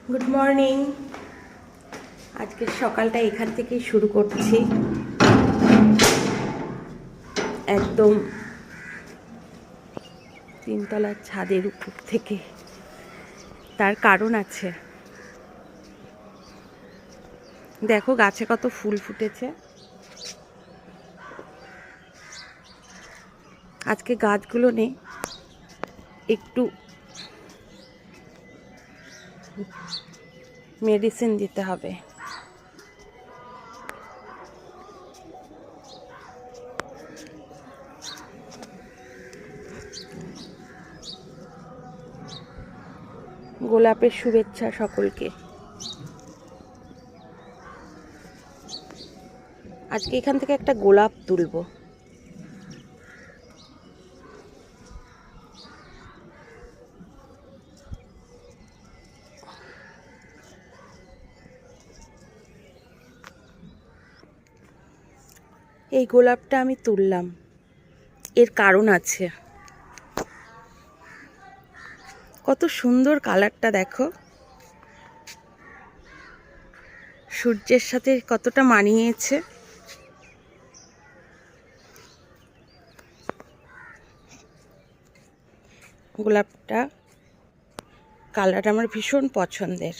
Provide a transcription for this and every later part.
Good morning. আজকের সকালটা এখান থেকেই শুরু করছি, একদম তিনতলার ছাদের উপর থেকে। তার কারণ আছে, দেখো গাছে কত ফুল ফুটেছে। আজকে গাছগুলো নেই, একটু মেডিসিন দিতে হবে। গোলাপের শুভেচ্ছা সকলকে। আজকে এখান থেকে একটা গোলাপ তুলবো। এই গোলাপটা আমি তুললাম, এর কারণ আছে। কত সুন্দর কালারটা দেখো, সূর্যের সাথে কতটা মানিয়েছে। গোলাপটা কালার আমার ভীষণ পছন্দের।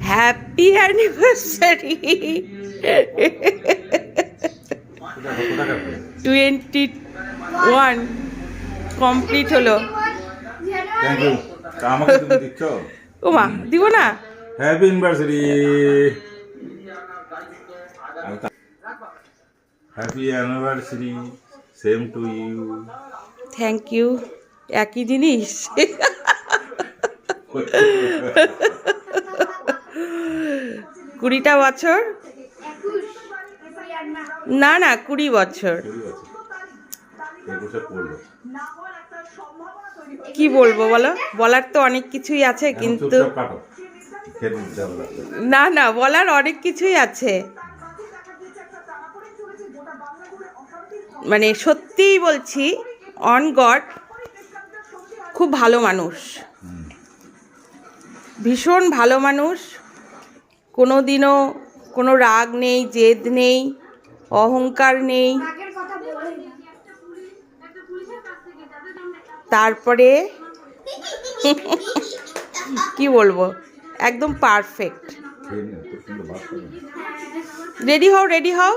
হ্যাপি অ্যানিভার্সারি 21 কমপ্লিট হলো। Thank you. আমাকে তুমি দিচ্ছ? ও মা, দিব না? Happy anniversary. Happy anniversary, same to you. Thank you. একই জিনিস। 20টা বছর না, 20 বছর। কি বলবো বলো, বলার তো অনেক কিছুই আছে, কিন্তু না বলার অনেক কিছুই আছে। মানে সত্যিই বলছি, অন গড খুব ভালো মানুষ, ভীষণ ভালো মানুষ। কোনো দিনও কোনো রাগ নেই, জেদ নেই, অহংকার নেই। তারপরে কি বলবো, একদম পারফেক্ট। রেডি হও।